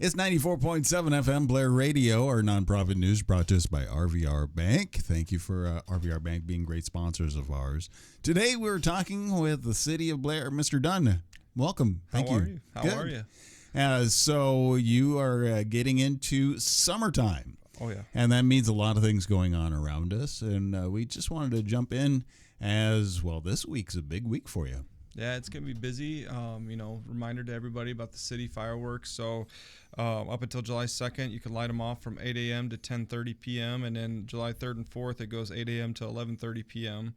It's 94.7 FM Blair Radio, our nonprofit news brought to us by RVR Bank. Thank you for RVR Bank being great sponsors of ours. Today we're talking with the city of Blair. Mr. Dunn, welcome. Thank How you. are you? How Good. are you? So you are getting into summertime. Oh, yeah. And that means a lot of things going on around us. And we just wanted to jump in as, well, this week's a big week for you. Yeah, it's going to be busy. Reminder to everybody about the city fireworks. So up until July 2nd, you can light them off from 8 a.m. to 10:30 p.m. And then July 3rd and 4th, it goes 8 a.m. to 11:30 p.m.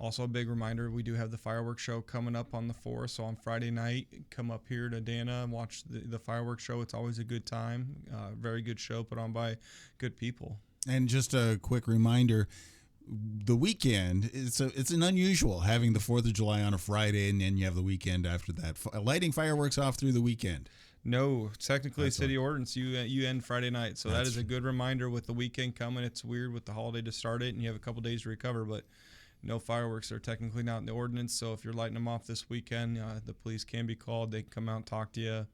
Also a big reminder, we do have the fireworks show coming up on the 4th. So on Friday night, come up here to Dana and watch the fireworks show. It's always a good time. Very good show put on by good people. And just a quick reminder, the weekend, it's an unusual having the 4th of July on a Friday and then you have the weekend after that. Lighting fireworks off through the weekend. No, technically city ordinance, you end Friday night. So that is a good reminder with the weekend coming. It's weird with the holiday to start it and you have a couple days to recover, but no fireworks are technically not in the ordinance. So if you're lighting them off this weekend, the police can be called. They can come out and talk to you,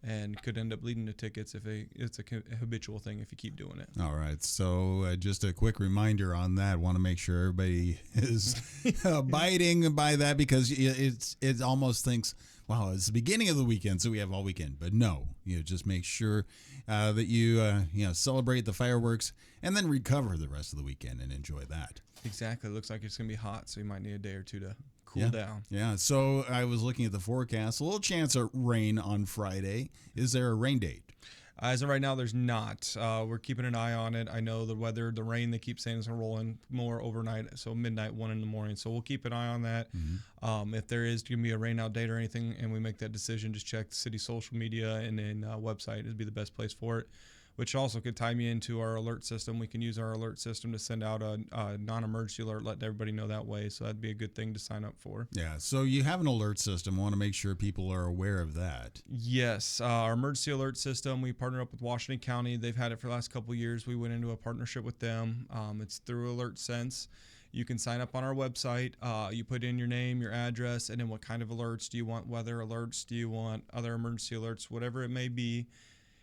and could end up leading to tickets if it's a habitual thing if you keep doing it. All right. So just a quick reminder on that. Want to make sure everybody is abiding by that, because it almost thinks, wow, it's the beginning of the weekend, so we have all weekend. But no, just make sure that you celebrate the fireworks and then recover the rest of the weekend and enjoy that. Exactly. It looks like it's going to be hot, so you might need a day or two to cool down. Yeah. So I was looking at the forecast. A little chance of rain on Friday. Is there a rain date? As of right now, there's not. We're keeping an eye on it. I know the weather, the rain, they keep saying is going to roll in more overnight, so midnight, 1 in the morning. So we'll keep an eye on that. Mm-hmm. If there is going to be a rain out date or anything and we make that decision, just check the city social media and then website would be the best place for it, which also could tie me into our alert system. We can use our alert system to send out a non-emergency alert, let everybody know that way. So that'd be a good thing to sign up for. Yeah, so you have an alert system. I want to make sure people are aware of that. Yes, our emergency alert system, we partnered up with Washington County. They've had it for the last couple of years. We went into a partnership with them. It's through AlertSense. You can sign up on our website. You put in your name, your address, and then what kind of alerts. Do you want weather alerts? Do you want other emergency alerts? Whatever it may be.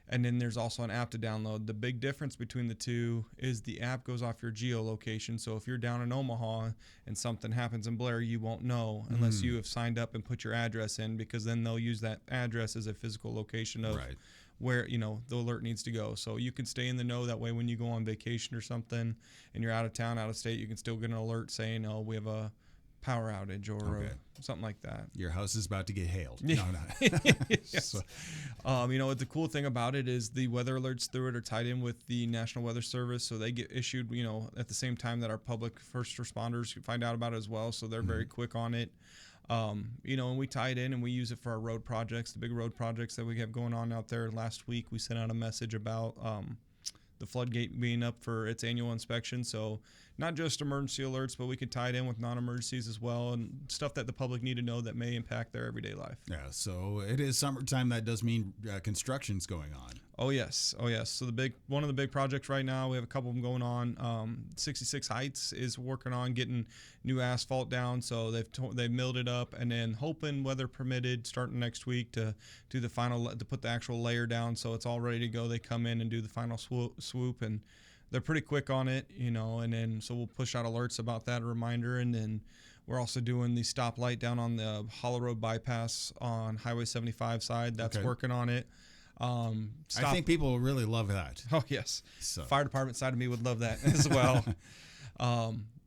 And then there's also an app to download. The big difference between the two is the app goes off your geolocation. So if you're down in Omaha and something happens in Blair, you won't know unless you have signed up and put your address in, because then they'll use that address as a physical location of where the alert needs to go. So you can stay in the know. That way when you go on vacation or something and you're out of town, out of state, you can still get an alert saying, oh, we have a power outage or something like that. Your house is about to get hailed. No. Yes. So. The cool thing about it is the weather alerts through it are tied in with the National Weather Service, so they get issued, at the same time that our public first responders find out about it as well, so they're very quick on it. And we tie it in and we use it for our road projects, the big road projects that we have going on out there. Last week we sent out a message about the floodgate being up for its annual inspection. So not just emergency alerts, but we can tie it in with non-emergencies as well, and stuff that the public need to know that may impact their everyday life. Yeah, so it is summertime. That does mean construction's going on. Oh yes. So one of the big projects right now, we have a couple of them going on. 66 Heights is working on getting new asphalt down, so they've milled it up, and then hoping, weather permitted, starting next week to do the final, to put the actual layer down, so it's all ready to go. They come in and do the final swoop, and they're pretty quick on it, and then so we'll push out alerts about that, a reminder, and then we're also doing the stoplight down on the Hollow Road bypass on Highway 75 side. That's working on it. I think people will really love that. Oh, yes. So. Fire department side of me would love that as well.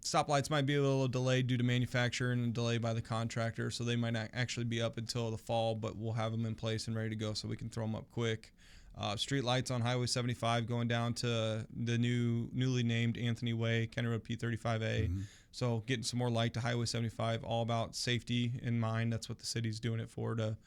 Stoplights might be a little delayed due to manufacturing and delay by the contractor, so they might not actually be up until the fall, but we'll have them in place and ready to go so we can throw them up quick. Street lights on Highway 75 going down to the newly named Anthony Way, County Road P35A. So getting some more light to Highway 75, all about safety in mind. That's what the city's doing it for, to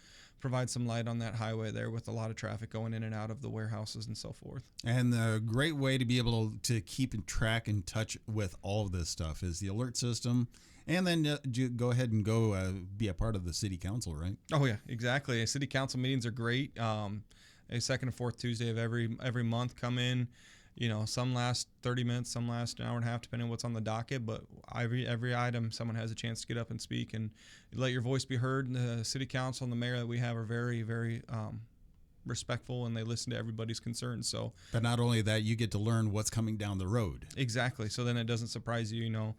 provide some light on that highway there with a lot of traffic going in and out of the warehouses and so forth. And the great way to be able to keep in track and touch with all of this stuff is the alert system. And then go ahead and go be a part of the city council, right? Oh, yeah, exactly. City council meetings are great. A second and fourth Tuesday of every month come in. Some last 30 minutes, some last an hour and a half, depending on what's on the docket. But every item, someone has a chance to get up and speak and let your voice be heard. And the city council and the mayor that we have are very, very respectful and they listen to everybody's concerns. So, but not only that, you get to learn what's coming down the road. Exactly. So then it doesn't surprise you,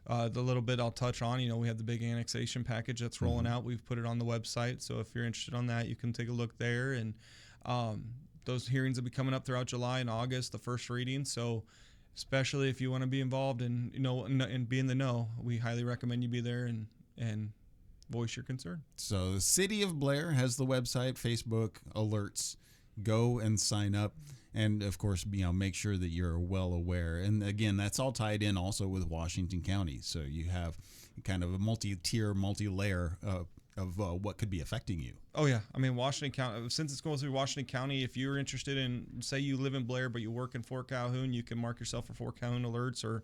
the little bit I'll touch on, we have the big annexation package that's rolling out. We've put it on the website. So if you're interested on that, you can take a look there. And those hearings will be coming up throughout July and August, the first reading. So especially if you want to be involved and, and be in the know, we highly recommend you be there and voice your concern. So the City of Blair has the website, Facebook, alerts. Go and sign up. And of course, make sure that you're well aware. And again, that's all tied in also with Washington County. So you have kind of a multi-tier, multi-layer of what could be affecting you. Oh yeah, I mean Washington County. Since it's going through Washington County, if you're interested in, say, you live in Blair but you work in Fort Calhoun, you can mark yourself for Fort Calhoun alerts, or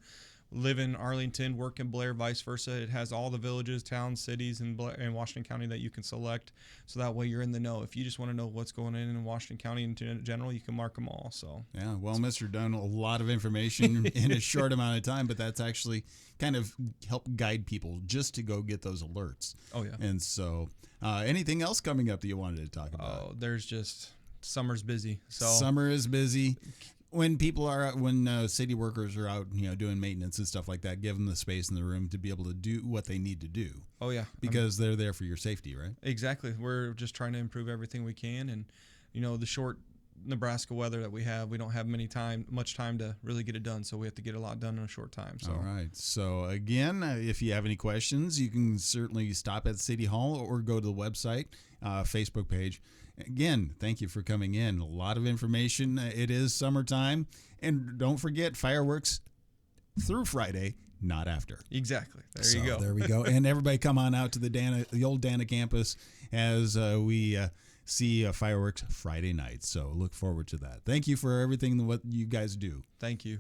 live in Arlington, work in Blair, vice versa. It has all the villages, towns, cities in Washington County that you can select, so that way you're in the know. If you just want to know what's going on in Washington County in general, you can mark them all. So yeah, well, Mr. Dunn, a lot of information in a short amount of time, but that's actually kind of help guide people just to go get those alerts. Oh yeah. And so, anything else coming up that you wanted to talk about? Oh, there's just summer's busy. So summer is busy. When people are city workers are out, doing maintenance and stuff like that, give them the space in the room to be able to do what they need to do. Oh yeah, because they're there for your safety, right? Exactly. We're just trying to improve everything we can, and the short Nebraska weather that we have, we don't have much time to really get it done. So we have to get a lot done in a short time. So all right. So again, if you have any questions, you can certainly stop at City Hall or go to the website, Facebook page. Again, thank you for coming in. A lot of information. It is summertime. And don't forget, fireworks through Friday, not after. Exactly. There you go. There we go. And everybody come on out to the old Dana campus as we see fireworks Friday night. So look forward to that. Thank you for everything what you guys do. Thank you.